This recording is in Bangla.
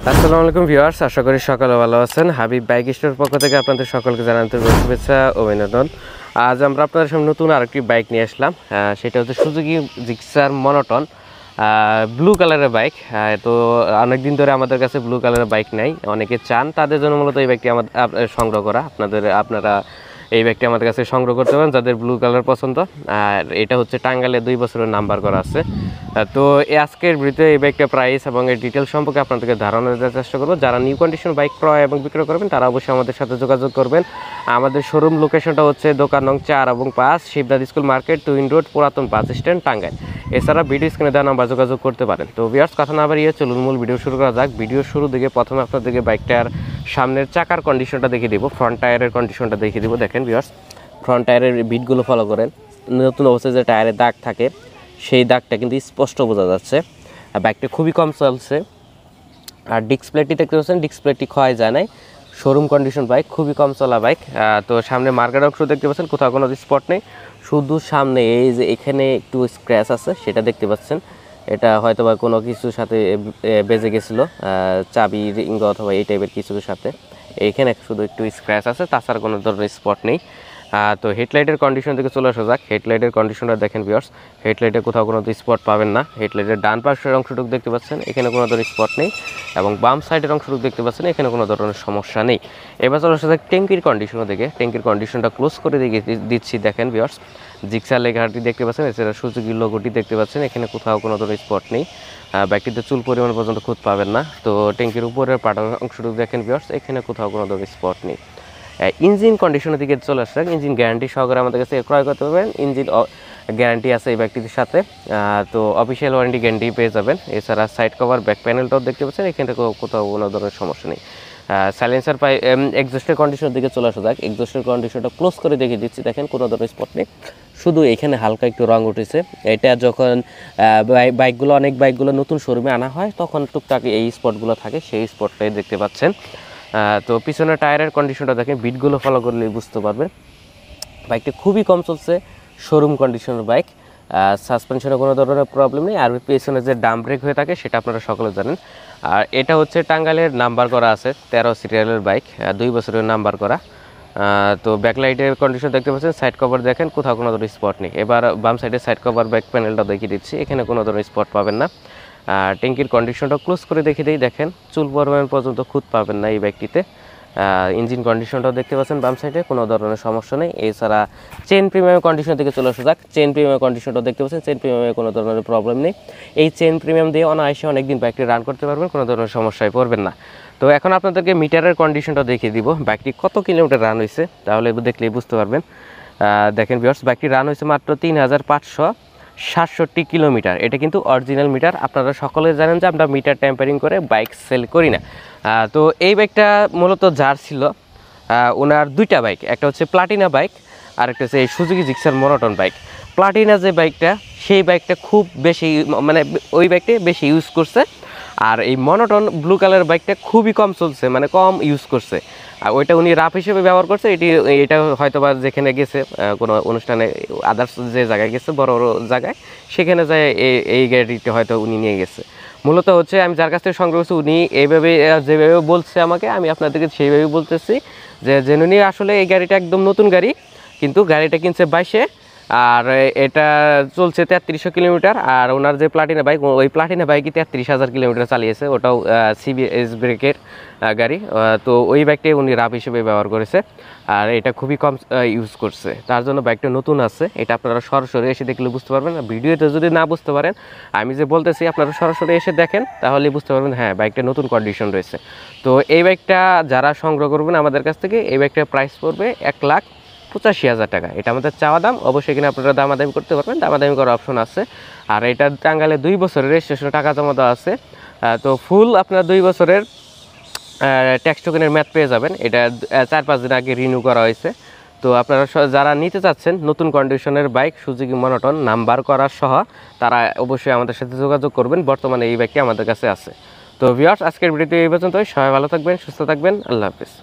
আসসালামু আলাইকুম ভিউয়ার্স, আশা করি সকালে ভালো আছেন। হাবিব বাইক স্টোরের পক্ষ থেকে আপনাদের সকলকে জানাতে শুভেচ্ছা ও অভিনন্দন। আজ আমরা আপনাদের সামনে নতুন আরেকটি বাইক নিয়ে আসলাম। সেটা হচ্ছে সুজুকি জিক্সার মনোটন ব্লু কালারের বাইক। তো অনেকদিন ধরে আমাদের কাছে ব্লু কালারের বাইক নেই, অনেকে চান, তাদের জন্য মূলত এই বাইকটি আমাদের সংগ্রহ করা। আপনারা এই বাইকটি আমাদের কাছে সংগ্রহ করতে পারেন যাদের ব্লু কালার পছন্দ। আর এটা হচ্ছে টাঙ্গাইলে 2 বছরের নাম্বার করা আছে। তো আজকের ভিডিওতে এই বাইকটা প্রাইস এবং এর ডিটেলস সম্পর্কে আপনাদেরকে ধারণা দেওয়ার চেষ্টা করবো। যারা নিউ কন্ডিশন বাইক ক্রয় এবং বিক্রয় করবেন তারা অবশ্যই আমাদের সাথে যোগাযোগ করবেন। আমাদের শোরুম লোকেশনটা হচ্ছে দোকান নং 4 এবং 5, Shibnath school market, twin road, পুরাতন বাস স্ট্যান্ড, টাঙ্গাইল। এছাড়া ভিডিও স্ক্রিনে দেওয়া নাম্বার যোগাযোগ করতে পারেন। তো ভিউয়ার্স, কথা না বাড়িয়ে চলুন মূল ভিডিও শুরু করা যাক। ভিডিও শুরু দিকে প্রথমে আপনাদেরকে বাইকটার সামনের চাকার কন্ডিশনটা দেখিয়ে দিব, ফ্রন্ট টায়ারের কন্ডিশনটা দেখিয়ে দিব। দেখেন ভিউয়ার্স, ফ্রন্ট টায়ারের বিটগুলো ফলো করেন। নতুন অবস্থায় যে টায়ারের দাগ থাকে সেই দাগটা কিন্তু স্পষ্ট বোঝা যাচ্ছে। বাইকটা খুবই কম চলছে। আর ডিসপ্লেটি দেখতে পাচ্ছেন, ডিসপ্লেটি ক্ষয় যায় নাই, শোরুম কন্ডিশন বাইক, খুবই কম চলা বাইক। তো সামনে মার্কেট অংশ দেখতে পাচ্ছেন, কোথাও কোনো স্পট নেই, শুধু সামনে এই যে এখানে একটু স্ক্র্যাচ আছে সেটা দেখতে পাচ্ছেন। এটা হয়তো বা কোনো কিছুর সাথে বেজে গেছিলো, চাবি রিং অথবা এই টাইপের কিছুর সাথে। এইখানে শুধু একটু স্ক্র্যাচ আছে, তাছাড়া কোনো ধরনের স্পট নেই। তো হেডলাইটের কন্ডিশন থেকে চলে আসা যাক। হেডলাইটের কন্ডিশনটা দেখেন ভিউয়ার্স, হেডলাইটে কোথাও কোনো স্পট পাবেন না। হেডলাইটের ডান পাশের অংশটুকু দেখতে পাচ্ছেন, এখানে কোনো ধরনের স্পট নেই, এবং বাম সাইডের অংশটুকু দেখতে পাচ্ছেন, এখানে কোনো ধরনের সমস্যা নেই। এবার চলে আসা যাক ট্যাঙ্কির কন্ডিশনও দেখে। ট্যাঙ্কির কন্ডিশনটা ক্লোজ করে দিচ্ছি। দেখেন ভিউয়ার্স, জিক্সার লেখাটি দেখতে পাচ্ছেন, এছাড়া সুজুকির লোগোটি দেখতে পাচ্ছেন, এখানে কোথাও কোনো ধরনের স্পট নেই। বাইকটিতে চুল পরিমাণ পর্যন্ত খুঁত পাবেন না। তো ট্যাঙ্কির উপরের পাটার অংশটুকু দেখেন ভিউয়ার্স, এখানে কোথাও কোনো ধরনের স্পট নেই। ইঞ্জিন কন্ডিশনের দিকে চলে আসছে। ইঞ্জিন গ্যারান্টি সহকারে আমাদের কাছে ক্রয় করতে পারবেন। ইঞ্জিন গ্যারান্টি আছে এই বাইকটির সাথে। তো অফিসিয়াল ওয়ারেন্টি গ্যারান্টি পেয়ে যাবেন। এছাড়া সাইড কভার, ব্যাক প্যানেলটাও দেখতে পাচ্ছেন, এখানে কোথাও কোনো ধরনের সমস্যা নেই। সাইলেন্সার পাই, এক্সজস্টের কন্ডিশনের দিকে চলে আসা যাক। এক্সজস্টের কন্ডিশনটা ক্লোজ করে দেখিয়ে দিচ্ছি। দেখেন কোনো ধরনের স্পট নেই, শুধু এখানে হালকা একটু রং উঠেছে। এটা যখন অনেক বাইকগুলো নতুন শোরুমে আনা হয় তখন টুকটাক এই স্পটগুলো থাকে, সেই স্পটটাই দেখতে পাচ্ছেন। তো পিছনের টায়ারের কন্ডিশনটা দেখেন, বিটগুলো ফলো করলেই বুঝতে পারবেন। বাইকটা খুবই কম চলছে, শোরুম কন্ডিশনের বাইক। সাসপেনশনে কোনো ধরনের প্রবলেম নেই। আর পিছনে যে ডাম ব্রেক হয়ে থাকে সেটা আপনারা সকলে জানেন। আর এটা হচ্ছে টাঙ্গাইলের নাম্বার করা আছে, 13 সিরিয়ালের বাইক, 2 বছরের নাম্বার করা। তো ব্যাকলাইটের কন্ডিশন দেখতে পাচ্ছেন, সাইড কভার দেখেন, কোথাও কোনো ধরনের স্পট নেই। এবার বাম সাইডে সাইড কভার, ব্যাক প্যানেলটা দেখিয়ে দিচ্ছি, এখানে কোনো ধরনের স্পট পাবেন না। ট্যাঙ্কির কন্ডিশনটা ক্লোজ করে দেখিয়ে দিই। দেখেন চুল পরিমাণ পর্যন্ত খুঁত পাবেন না এই বাইকটিতে। ইঞ্জিন কন্ডিশনটাও দেখতে পাচ্ছেন বাম সাইডে, কোনো ধরনের সমস্যা নেই। এছাড়া চেন প্রিমিয়াম কন্ডিশন থেকে চলে আসা যাক। চেন প্রিমিয়াম কন্ডিশনটাও দেখতে পাচ্ছেন, চেন প্রিমিয়ামে কোনো ধরনের প্রবলেম নেই। এই চেন প্রিমিয়াম দিয়ে অনায়াসে অনেকদিন বাইকটি রান করতে পারবেন, কোনো ধরনের সমস্যায় পড়বেন না। তো এখন আপনাদেরকে মিটারের কন্ডিশনটা দেখিয়ে দিব, বাইকটি কত কিলোমিটার রান হয়েছে, তাহলে দেখলেই বুঝতে পারবেন। দেখেন ভিউয়ার্স, বাইকটি রান হয়েছে মাত্র 3567 কিলোমিটার। এটা কিন্তু অরিজিনাল মিটার। আপনারা সকলে জানেন যে আমরা মিটার ট্যাম্পারিং করে বাইক সেল করি না। তো এই বাইকটা মূলত যার ছিল, ওনার 2টা বাইক, একটা হচ্ছে প্লাটিনা বাইক আর একটা হচ্ছে এই Suzuki Gixxer monotone bike. Platina যে বাইকটা, সেই বাইকটা খুব বেশি, মানে ওই বাইকটা বেশি ইউজ করছে। আর এই মনোটন ব্লু কালার বাইকটা খুবই কম চলছে, মানে কম ইউজ করছে। আর ওইটা উনি রাফ হিসেবে ব্যবহার করছে। এটা হয়তো বা যেখানে গেছে, কোনো অনুষ্ঠানে, আদার্স যে জায়গায় গেছে, বড় বড় জায়গায়, সেখানে যায় এই গাড়িটা হয়তো উনি নিয়ে গেছে। মূলত হচ্ছে আমি যার কাছ থেকে সংগ্রহ করছি, উনি এইভাবে যেভাবে বলছে আমাকে, আমি আপনাদেরকে সেইভাবেই বলতেছি যে উনি আসলে এই গাড়িটা একদম নতুন গাড়ি, কিন্তু গাড়িটা কিনছে 22-এ, আর এটা চলছে 3300 কিলোমিটার। আর ওনার যে প্লাটিনা বাইক, ওই প্লাটিনা বাইকই 33,000 কিলোমিটার চালিয়েছে, ওটাও সিবিএস ব্রেকের গাড়ি। তো ওই বাইকটাই উনি রাফ হিসেবে ব্যবহার করেছে, আর এটা খুবই কম ইউজ করছে, তার জন্য বাইকটা নতুন আছে। এটা আপনারা সরাসরি এসে দেখলে বুঝতে পারবেন। ভিডিওতে যদি না বুঝতে পারেন, আমি যে বলতেছি আপনারা সরাসরি এসে দেখেন, তাহলে বুঝতে পারবেন হ্যাঁ বাইকটা নতুন কন্ডিশন রয়েছে। তো এই বাইকটা যারা সংগ্রহ করবেন আমাদের কাছ থেকে, এই বাইকটার প্রাইস পড়বে 1,85,000 টাকা। এটা আমাদের চাওয়া দাম। অবশ্যই এখানে আপনারা দামাদামি করতে পারবেন, দামাদামি করার অপশন আছে। আর এটা টাঙ্গাইলে 2 বছরের রেজিস্ট্রেশন, টাকা জমা দেওয়া আছে। তো ফুল আপনারা 2 বছরের ট্যাক্স টোকেনের ম্যাথ পেয়ে যাবেন। এটা 4-5 দিন আগে রিনিউ করা হয়েছে। তো আপনারা যারা নিতে চাচ্ছেন নতুন কন্ডিশনের বাইক সুজুকি মনোটন নাম্বার করার সহ, তারা অবশ্যই আমাদের সাথে যোগাযোগ করবেন। বর্তমানে এই বাইকটি আমাদের কাছে আছে। তো ভিউয়ার্স, আজকের ভিডিওতে এই পর্যন্তই। সবাই ভালো থাকবেন, সুস্থ থাকবেন, আল্লাহ হাফেজ।